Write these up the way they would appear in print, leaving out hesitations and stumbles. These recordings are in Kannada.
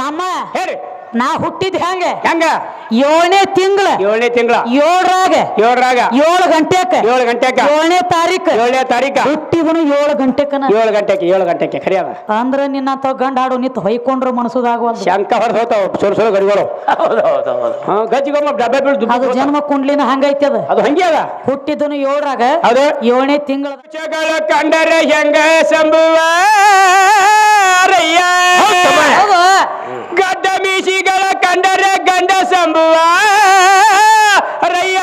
ತಮ್ಮ ಹೇಳಿ ನಾ ಹುಟ್ಟಿದ್ ಹೆಂಗ ಹೆಂಗ 7ನೇ ತಿಂಗಳ 7ನೇ 7 ಗಂಟೆಕ 7ನೇ ತಾರೀಕು 7ನೇ ತಾರೀಕ ಹುಟ್ಟಿದನು 7 ಗಂಟೆಕನ 7 ಗಂಟೆಗೆ ಖರಿ ಅದ ಅಂದ್ರ ನಿನ್ನ ತಾವ್ ಗಂಡ ಹಾಡು ನಿಂತು ಹೊಯ್ಕೊಂಡ್ರ ಮನಸ್ಸುದಾಗವಲ್ದು ಶಂಕ ಹೊಡೆದು ಹೋತಾವ ಸುರು ಗಡಿಗಳು ಗಜ್ಜಿಗೊಮ್ಮ ಡಬ್ಬೆ ಬೀಳ್ ಅದು ಜನ್ಮ ಕುಂಡ್ಲಿನ ಹಂಗೈತಿ ಅದು ಹಂಗೆ ಅದ ಹುಟ್ಟಿದನು 7ರಾಗ ಅದು 7ನೇ ತಿಂಗಳ ಚಗಳ ಕಂಡರೆ ಹೆಂಗ ಸಂಭುವ ಗಡ್ಡ ಮೀಸಿಗಳ ಕಂಡರೆ ಗಂಡ ಸಂಭುವ ರಯ್ಯ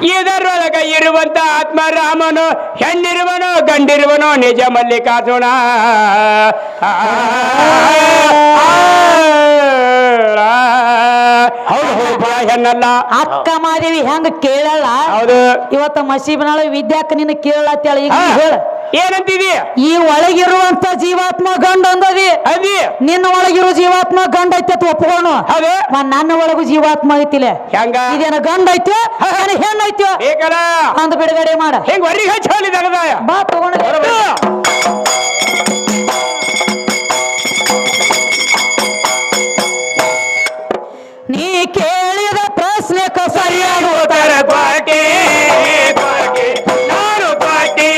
ಇದರೊಳಗ ಇರುವಂತ ಆತ್ಮರಾಮನು ಹೆಣ್ಣಿರುವನೋ ಗಂಡಿರುವನೋ ನಿಜ ಮಲ್ಲಿಕಾರ್ಜುನ ಹೆಣ್ಣಲ್ಲ ಅಕ್ಕ ಮಾದೇವಿ ಹೆಂಗ ಕೇಳಲ್ಲ ಹೌದು ಇವತ್ತ ಮಸೀಬನಾಳ ವಿದ್ಯಾಕ ನಿನ್ನ ಕೇಳತ್ತೇಳ ಈಗ ಹೇಳ ಏನಂತಿದಿ ಈ ಒಳಗಿರುವಂತ ಜೀವಾತ್ಮ ಗಂಡ ಅಂದದಿ ಅದಿ ನಿನ್ನ ಒಳಗಿರೋ ಜೀವಾತ್ಮ ಗಂಡ ಐತಿ ಅಂತ ಒಪ್ಕೊಂಡು ಹೌದು ನನ್ನ ಒಳಗು ಜೀವಾತ್ಮ ಐತಿಲೆ ಹೆಂಗ ಇದೇನ ಗಂಡ ಐತಿ ಹೆಣ್ಣ ಐತಿ ಬೇಕಲ್ಲ ಅಂದ್ ಬಿಡುಗಡೆ ಮಾಡ ಹೆಂಗ್ ಹೊರಗೆ ಹಚ್ಚಿ ಹೇಳಿದಾಗದಾಯ ಬಾ ತಗೊಂಡ ನೀ ಕೇಳಿದ ಪ್ರಶ್ನೆ ಸರಿಯಾಗಿ ಉತ್ತರ ಕೊಟ್ಟೆ ನಾನು ಕೊಟ್ಟೆ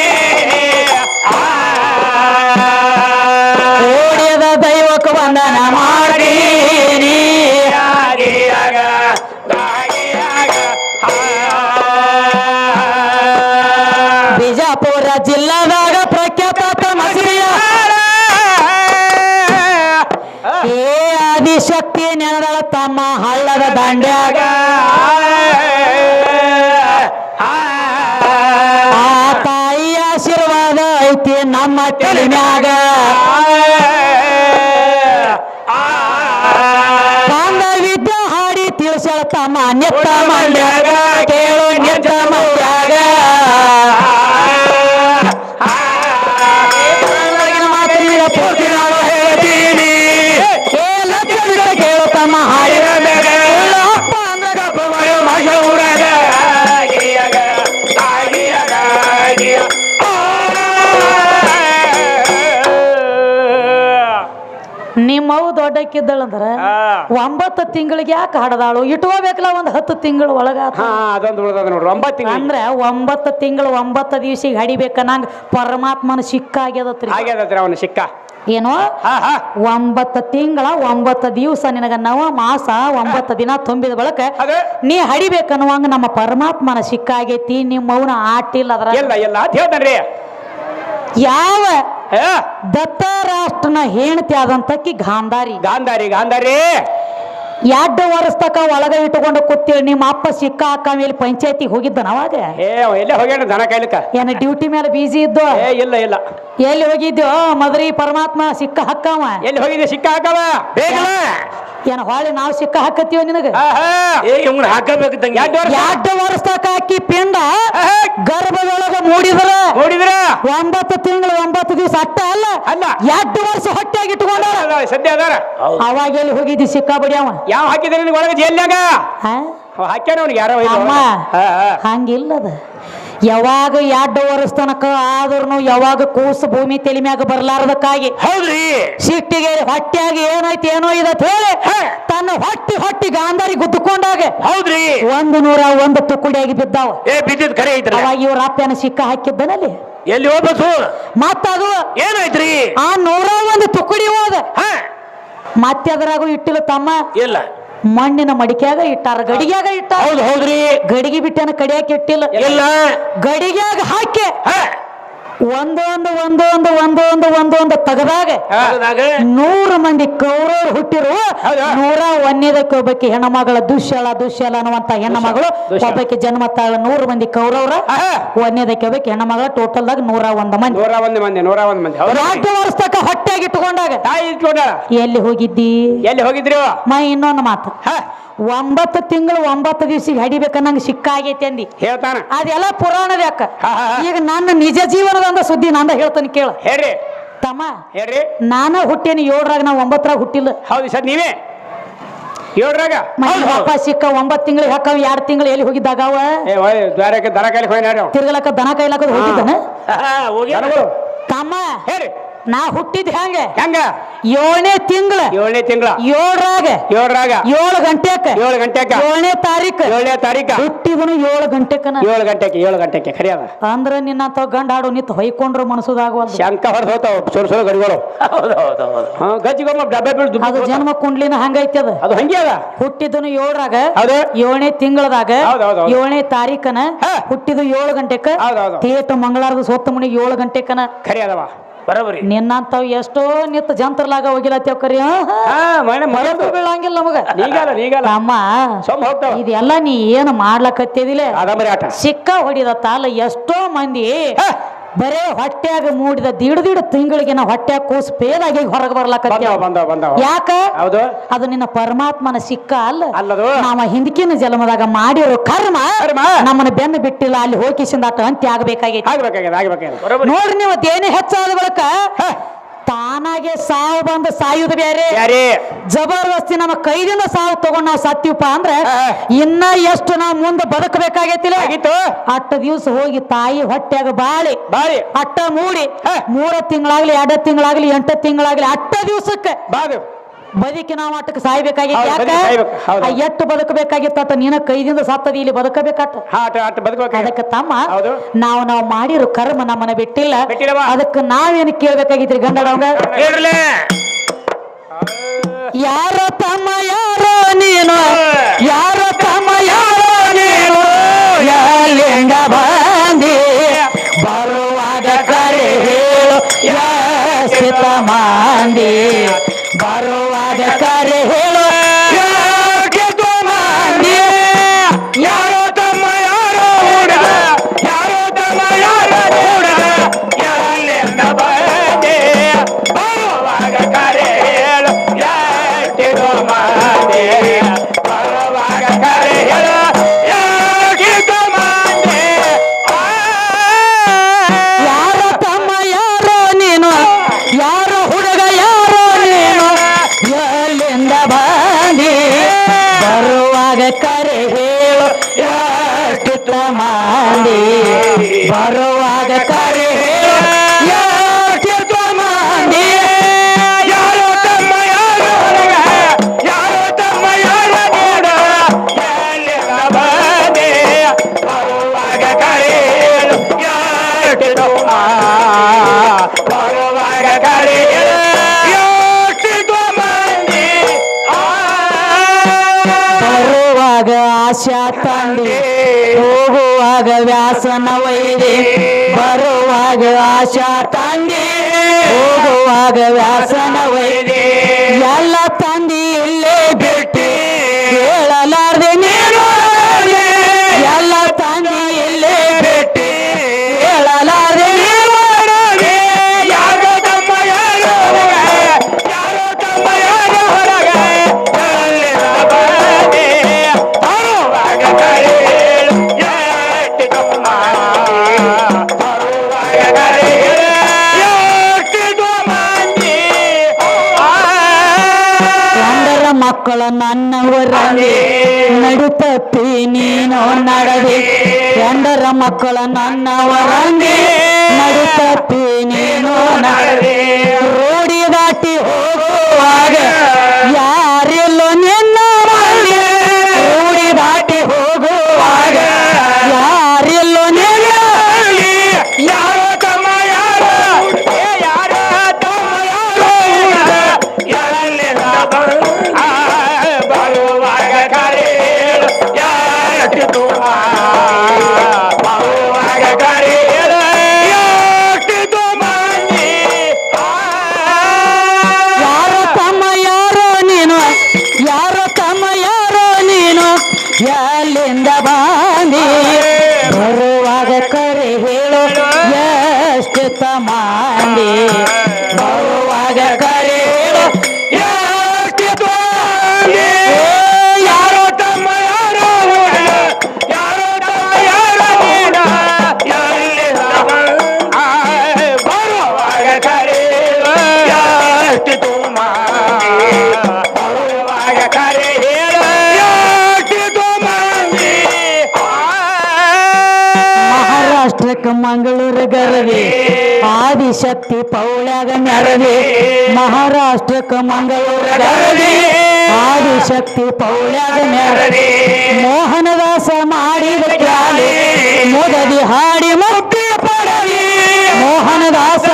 ಓಡಿದ ದೈವಕ್ಕೆ ವಂದನ ಮಾಡ್ತೀನಿ ಬಿಜಾಪುರ ಜಿಲ್ಲಾದಾಗ ಪ್ರಖ್ಯಾತ ಮಸೀದಿಯ ಏ ಆದಿಶಕ್ತಿ ನೆನದಳ ತಮ್ಮ ಹಳ್ಳದ ದಂಡ್ಯಾಗ ಆ ತಾಯಿಯ ಆಶೀರ್ವಾದ ಐತಿ ನಮ್ಮ ತಲೆಮ್ಯಾಗ ಕಂದ ವಿದ್ಯೆ ಹಾಡಿ ತಿಳಿಸಳ ತಮ್ಮ ನಿತ್ತ ಮಂಡ್ಯಾಗ ಕೇಳು ನಿತ್ತ ಮಂಡ್ಯಾಗ ಪೂರ್ತಿ ನಾನು ಹೇಳ್ತೀನಿ ಕೇಳು ತಮ್ಮ ಹಾಡಿ ನಿಮ್ಮವು ದೊಡ್ಡಕ್ಕಿದ್ದಳಂದ್ರ 9 ತಿಂಗಳಿಗೆ ಯಾಕೆ ಹಡದಾಳು ಇಟ್ಕೋಬೇಕಲ್ಲ 10 ತಿಂಗಳು ಒಳಗ ಅದೊಂದು ಉಳ್ದದ ನೋಡ್ರಿ 9 ತಿಂಗಳು ಅಂದ್ರೆ 9 ತಿಂಗಳು 9 ದಿವಸಿಗೆ ಹಡಿಬೇಕನ್ನಂಗ ಪರಮಾತ್ಮನ ಸಿಕ್ಕ ಆಗ್ಯದತ್ರಿ ಆಗ್ಯದತ್ರಿ ಅವನ ಸಿಕ್ಕ ಏನೋ 9 ತಿಂಗಳ 9 ದಿವಸ ನಿನಗ ನವ ಮಾಸ 9 ದಿನ ತುಂಬಿದ ಬಳಕ ನೀ ಹಡಿಬೇಕನ್ನುವಂಗ ನಮ್ಮ ಪರಮಾತ್ಮನ ಸಿಕ್ಕ ಆಗೈತಿ ನಿಮ್ಮವನ ಆಟಿಲ್ಲ ಅದ್ರ ಎಲ್ಲ ಅಂತ ಹೇಳ್ತಾನ್ರಿ ಯಾವ ದತ್ತರಾಷ್ಟ್ರನ ಹೆಂಡತಿ ಆದಂತಕ್ಕಿ ಗಾಂಧಾರಿ 2 ವರ್ಷ ತಕ ಒಳಗ ಇಟ್ಟುಕೊಂಡು ಕೂತೇಳಿ ನಿಮ್ಮ ಅಪ್ಪ ಸಿಕ್ಕ ಅಕ್ಕ ಮೇಲೆ ಪಂಚಾಯತಿ ಹೋಗಿದ್ದನ ಅವಾಗ ಎಲ್ಲೇ ಹೋಗ್ಯಾನ ದನ ಕಾಯ್ಲಿಕ್ಕ ಏನ ಡ್ಯೂಟಿ ಮೇಲೆ ಬಿಜಿ ಇದ್ದು ಇಲ್ಲ ಎಲ್ಲಿ ಹೋಗಿದ್ಯೋ ಮದ್ರಿ ಪರಮಾತ್ಮ ಸಿಕ್ಕ ಹಕ್ಕವ ಎಲ್ಲಿ ಹೋಗಿದ್ದೆ ಸಿಕ್ಕ ಹಾಕವ ಏನ ಹೊಳ್ಳಿ ನಾವು ಸಿಕ್ಕ ಹಾಕತ್ತೀವ ನಿನಗ ಹಾಕಬೇಕು 2 ವರ್ಷ ತಕ ಅಕ್ಕಿ ಪಿಂಡ ಗರ್ಭದೊಳಗ ಮೂಡಿದ್ರ 9 ತಿಂಗಳು 9 ದಿವಸ ಅಟ್ಟ ಅಲ್ಲ 2 ವರ್ಷ ಹೊಟ್ಟೆಯಾಗಿ ಇಟ್ಕೊಂಡ ಸದ್ಯ ಅದಾರ ಅವಾಗ ಎಲ್ಲಿ ಹೋಗಿದ್ದಿ ಸಿಕ್ಕಾ ಬಡಿಯವ ಯಾವ ಹಾಕಿದ್ರೆ ನಿನಗೆ ಒಳಗೆ ಜೈಲ್ನಾಗ ಹಾಕ್ಯಾನ ಅವ್ನಿಗೆ ಯಾರೋ ಹಂಗಿಲ್ಲದ ಯಾವಾಗ 2 ವರ್ಷ ತನಕ ಆದ್ರೂ ಯಾವಾಗ ಕೂಸು ಭೂಮಿ ತಲೆ ಮ್ಯಾಗ ಬರ್ಲಾರ್ದಕ್ಕಾಗಿ ಹೌದ್ರಿ ಸಿಟ್ಟಿಗೆ ಹೊಟ್ಟೆಯಾಗಿ ಏನೈತಿ ಏನೋ ಇದತ್ ಹೇಳಿ ತನ್ನ ಹೊಟ್ಟಿ ಗಾಂಧಾರಿ ಗುದ್ದುಕೊಂಡಾಗ ಹೌದ್ರಿ 101 ತುಕುಡಿಯಾಗಿ ಬಿದ್ದಾವ ಬಿದ್ದಿದ್ ಕರೆ ಐತ್ರಿ ಅವಾಗ ಇವ್ರ ಅಪ್ಪನ ಸಿಕ್ಕ ಹಾಕಿದ್ದನಲ್ಲಿ ಎಲ್ಲಿ ಹೋಗ್ಬೇಕು ಮತ್ತದು ಏನಾಯ್ತ್ರಿ ಆ 101 ತುಕುಡಿ ಹೋದ ಮತ್ತೆ ಅದರಾಗೂ ಇಟ್ಟಿಲ್ಲ ತಮ್ಮ ಇಲ್ಲ ಮಣ್ಣಿನ ಮಡಿಕ್ಯಾಗ ಇಟ್ಟಾರ ಗಡಿಗ್ಯಾಗ ಇಟ್ಟಾರ ಹೌದ್ರಿ ಗಡಿಗೆ ಬಿಟ್ಟನ ಕಡಿಯಾಕ ಇಟ್ಟಿಲ್ಲ ಇಲ್ಲ ಗಡಿಗ್ಯಾಗ ಹಾಕಿ ಒಂದೊಂದು ತಗದಾಗ 100 ಮಂದಿ ಕೌರವರು ಹುಟ್ಟಿರುವ 101ಕ್ಕೆ ಒಬ್ಬಕ್ಕೆ ಹೆಣ್ಣಮಗಳ ದುಶ್ಯಲ ಅನ್ನುವಂತ ಹೆಣ್ಣಮಗಳು ಒಬ್ಬಕ್ಕೆ ಜನ್ಮ ತಾಳ 100 ಮಂದಿ ಕೌರವರ 1ಕ್ಕೆ ಒಬ್ಬಕ್ಕೆ ಹೆಣ್ಣಮಗಳ ಟೋಟಲ್ದಾಗ 101 ಮಂದಿ 2 ವರ್ಷ ತಕ ಹೊಟ್ಟೆಯಾಗಿ ಇಟ್ಕೊಂಡಾಗ ಎಲ್ಲಿ ಹೋಗಿದ್ರಿ ಇನ್ನೊಂದು ಮಾತು 9 ತಿಂಗಳು 9 ದಿವಸಿಗೆ ಹಡಿಬೇಕನ್ನಂಗ ಸಿಕ್ಕ ಆಗೈತಿ ಅಂದಿ ಹೇಳ್ತಾನ ಅದೆಲ್ಲ ಪುರಾಣದ ಯಾಕ ಈಗ ನನ್ನ ನಿಜ ಜೀವನದ ಸುದ್ದಿ ನಂದ ಹೇಳ್ತಾನೆ ಕೇಳ ಹೇಳ್ರಿ ತಮ್ಮ ನಾನ ಹುಟ್ಟೇನಿ 7ರಾಗ ನಾ 9ರಾಗ ಹುಟ್ಟಿಲ್ಲ ಹೌದು ಸರ್ ನೀವೇ 7ರಾಗ ಅಪ್ಪ ಸಿಕ್ಕ 9 ತಿಂಗಳಿಗೆ ಹಾಕವ್ 2 ತಿಂಗಳು ಎಲ್ಲಿ ಹೋಗಿದ್ದಾಗ ಅವ ದನ ಕಾಯ್ಲಿಕ್ಕೆ ತಿರ್ಗಲಕ್ಕ ದನ ಕಾಯ್ಲಕ್ಕ ಹೋಗಿದ್ದಾನ ತಮ್ಮ ನಾ ಹುಟ್ಟಿದ್ ಹೆಂಗ ಹೆಂಗ 7ನೇ ತಿಂಗಳ 7ನೇ ತಿಂಗಳ 7ರಾಗ 7 ಗಂಟೆಕ 7 ಗಂಟೆಕ 7ನೇ ತಾರೀಕು 7ನೇ ತಾರೀಕ ಹುಟ್ಟಿದನು 7 ಗಂಟೆಕನ 7 ಗಂಟೆಗೆ ಖರಿ ಅದ ಅಂದ್ರ ನಿನ್ನ ಗಂಡ ಹಾಡು ನಿಂತು ಹೊಯ್ಕೊಂಡ್ರು ಮನಸ್ಸುದಾಗವಲ್ದು ಶಂಕ ಹೊಡೆದು ಹೋತಾವ ಸೊರ ಗಡಿಗಳು ಹಾ ಗಜ್ಜಿಗೊಮ್ಮ ಡಬ್ಬೆ ಬೀಳ್ ಅದು ಜನ್ಮ ಕುಂಡ್ಲಿನ ಹಂಗೈತಿ ಅದು ಹಂಗೆ ಅದ ಹುಟ್ಟಿದನು 7ರಾಗ ಹೌದು 7ನೇ ತಿಂಗಳದಾಗ ಹೌದು 7ನೇ ತಾರೀಕನ ಹುಟ್ಟಿದ 7 ಗಂಟೆಕ ಹೌದು ತೇಟ ಮಂಗಳಾರದ ಸೊತ್ತ ಮನಿಗೆ 7 ಗಂಟೆಕನ ಖರಿ ಅದವ ಬರಬರಿ ನಿನ್ನಂತಾವ್ ಎಷ್ಟೋ ನಿತ್ತ ಜಂತ್ರಲಾಗ ಹೋಗಿಲತ್ತೇವ್ ಕರಿ ಬೀಳಂಗಿಲ್ಲ ನಮಗ ನೀಗಲ್ಲ ಅಮ್ಮ ಸೊಮ್ಮ ಹೋಗ್ತಾವ ಇದೆಲ್ಲ ನೀ ಏನು ಮಾಡ್ಲಕತ್ತಿದಿಲ್ಲ ಕಾದಂಬರಿ ಆಟ ಸಿಕ್ಕ ಹೊಡಿದ ತಾಲ ಎಷ್ಟೋ ಮಂದಿ ಬರೇ ಹೊಟ್ಟ್ಯಾಗ ಮೂಡಿದ ದಿಡ ತಿಂಗಳಿಗೆ ನಾ ಹೊಟ್ಟ್ಯಾಗ ಕೂಸ್ ಪೇದಾಗಿ ಹೊರಗೆ ಬರ್ಲಕತ್ತೇವ ಯಾಕ ಹೌದು ಅದು ನಿನ್ನ ಪರಮಾತ್ಮನ ಸಿಕ್ಕ ಅಲ್ಲದು ನಾವ ಹಿಂದಕಿನ ಜನ್ಮದಾಗ ಮಾಡಿರೋ ಕರ್ಮ ನಮ್ಮನ್ನ ಬೆನ್ನು ಬಿಟ್ಟಿಲ್ಲ ಅಲ್ಲಿ ಹೋಗಿಸಿಂದ ಅಟ ಅಂತ್ಯ ಆಗ್ಬೇಕಾಗೈತಿ ನೋಡ್ರಿ ನೀವು ದೇನೆ ಹೆಚ್ಚಾದ ಬಳಕ ತಾನಾಗೆ ಸಾವು ಬಂದು ಸಾಯುದು ಬೇರೆ ಜಬರ್ದಸ್ತಿ ನಮ್ಮ ಕೈದಿಂದ ಸಾವು ತಗೊಂಡ್ ನಾವು ಸತ್ತೀವಪ್ಪ ಅಂದ್ರೆ ಇನ್ನ ಎಷ್ಟು ನಾವು ಮುಂದೆ ಬದುಕಬೇಕಾಗೈತಿಲ್ಲ ಅಟ್ಟ ದಿವ್ಸ ಹೋಗಿ ತಾಯಿ ಹೊಟ್ಟ್ಯಾಗ ಬಾಳಿ ಅಟ್ಟ ಮೂಡಿ 3 ತಿಂಗಳಾಗ್ಲಿ 2 ತಿಂಗಳಾಗ್ಲಿ 8 ತಿಂಗಳಾಗ್ಲಿ ಅಟ್ಟ ದಿವ್ಸಕ್ಕೆ ಬದುಕಿ ನಾವು ಅಟ್ಟಕ್ಕೆ ಸಾಯ್ಬೇಕಾಗಿತ್ತು ಯಾಕ ಎಷ್ಟು ಬದುಕಬೇಕಾಗಿತ್ತ ನೀನ ಕೈದಿಂದ ಸತ್ತದಿ ಇಲ್ಲಿ ಬದುಕಬೇಕತ್ತ ಅದಕ್ಕೆ ತಮ್ಮ ನಾವು ಮಾಡಿರೋ ಕರ್ಮ ನಮ್ಮನ್ನ ಬಿಟ್ಟಿಲ್ಲ ಅದಕ್ಕೆ ನಾವೇನು ಕೇಳ್ಬೇಕಾಗಿತ್ರಿ ಗಂಡಡವಂಗ ಯಾರ ತಮ್ಮ ಯಾರೋ ನೀನು ಯಾರ ತಮ್ಮ ಯಾರೋ ನೀನು ಎಲ್ಲಿಂದ ಬಂದಿ ಬರುವಾಗ ಕರೆ ಹೇಳು ಯಾಸಿತ ಮಂದಿ ಬರುವಾಗ ಕರೆ ಹೇಳು ಮಂದಿ ಯಾರೋ ತಮ್ಮ ಯಾರೋ ಹುಡುಗ ಯಾರೋ ತಮ್ಮ ಯಾರೋ ಹುಡುಗ ಎಲ್ಲಿಂದ ಬಂದಿ ಬರುವಾಗ ಕರೆ ಹೇಳು ಯಾಕಿದು ಮಂದಿ ಬರುವಾಗ ಕರೆ ಹೇಳು ಯಾಕಿದು ಮಂದಿ ಯಾರೋ ತಮ್ಮ ಯಾರೋ ನೀನು ಯಾರೋ ಹುಡುಗ ಯಾರೋ ನೀನು ಎಲ್ಲಿಂದ ಬಂದಿ ಬರುವಾಗ ಕರೆ ಹೇಳು ಎಷ್ಟು ಮಂದಿ ಬರುವಾಗ ಕರೆ ಹೇಳು ಎಷ್ಟು ಮಂದಿ ಯಾರೋ ತಮ್ಮ ಯಾರೋ ಹುಡುಗ ಯಾರೋ ತಮ್ಮ ಯಾರೋ ಹುಡುಗ ಎಲ್ಲಿಂದ ಬಂದಿ ಬರುವಾಗ ಕರೆ ಹೇಳು ಎಷ್ಟು ಬರುವಾಗ ಕರೆ ಹೇಳು ಬರುವಾಗ ಆಶಾ ತಂದಿ ಹೋಗುವಾಗ ವ್ಯಾಸನ ವೈರಿ ಬರುವಾಗ ಆಶಾ ತಂದಿ ಹೋಗುವಾಗ ವ್ಯಾಸನ ವೈರಿ ಎಲ್ಲ ತಂದಿ ಇಲ್ಲೇ ಬಿಟ್ಟು ಹೇಳಲಾರ್ದೆ ನೀನು ಎಲ್ಲ ತಂದಿ ಇಲ್ಲೇ ಬಿಟ್ಟು ಹೇಳಲಾರ್ದೆ ನೀನು ಯಾರೋ ತಮ್ಮ ಯಾರೋ ಯಾರೋ ತಮ್ಮ ಯಾರೋ ಹೊರಗ ಮಕ್ಕಳ ನನ್ನವರಂಗೆ ನಡುತ್ತಪ್ಪಿ ನೀನು ನಡೆದಿ 2 ಮಕ್ಕಳ ನನ್ನವರಂಗೆ ನಡುತ್ತಪ್ಪಿ ನೀನು ನಡೆದಿ ರೋಡಿ ದಾಟಿ ಹೋಗುವಾಗ ಯಾರೆಲ್ಲೋ ನಿನ್ನ ರೋಡಿ ದಾಟಿ ಹೋಗುವಾಗ ಯಾರೆಲ್ಲೋ ನಿನ್ನ ಯಾರೋ ತಮ್ಮ ಯಾರೋ ಯಾರೋ ತಮ್ಮ ಯಾರೋ ಬರುವಾಗ ಕರೆ ಹೇಳು ಯಾಕಿದು ಬರುವಾಗ ಕರೆ ಹೇಳು ಯಾಕಿದು ಮಂದಿ ಯಾರೋ ತಮ್ಮ ಯಾರೋ ನೀನು ಯಾರೋ ತಮ್ಮ ಯಾರೋ ನೀನು ಎಲ್ಲಿಂದ ಬಂದಿ ಬರುವಾಗ ಕರೆ ಹೇಳು ಎಷ್ಟು ಮಂದಿ ಬರುವಾಗ ಕರೆ ಹೇಳು ಎಷ್ಟು ಯಾರೋ ತಮ್ಮ ಯಾರೋ ಯಾರೋ ತಮ್ಮ ಯಾರೋ ಎಲ್ಲಿಂದ ಬರುವಾಗ ಕರೆ ಹೇಳು ಎಷ್ಟು ಬರುವಾಗ ಕರೆ ಹೇಳು ಎಷ್ಟು ಮಂದಿ ಮಹಾರಾಷ್ಟ್ರಕ್ಕೆ ಮಂಗಳೂರು ಗರವಿ ಆದಿಶಕ್ತಿ ಪೌಳ್ಯಾಗ ಮೆರದಿ ಮಹಾರಾಷ್ಟ್ರಕ್ಕ ಮಂಗಳೂರ ಆದಿಶಕ್ತಿ ಪೌಳ್ಯಾಗ ಮೆರದಿ ಮೋಹನದಾಸ ಮಾಡಿದ ತ್ಯಾಲಿ ಮುದದಿ ಹಾಡಿ ಮುಕ್ತಿ ಪಡವಿ ಮೋಹನದಾಸ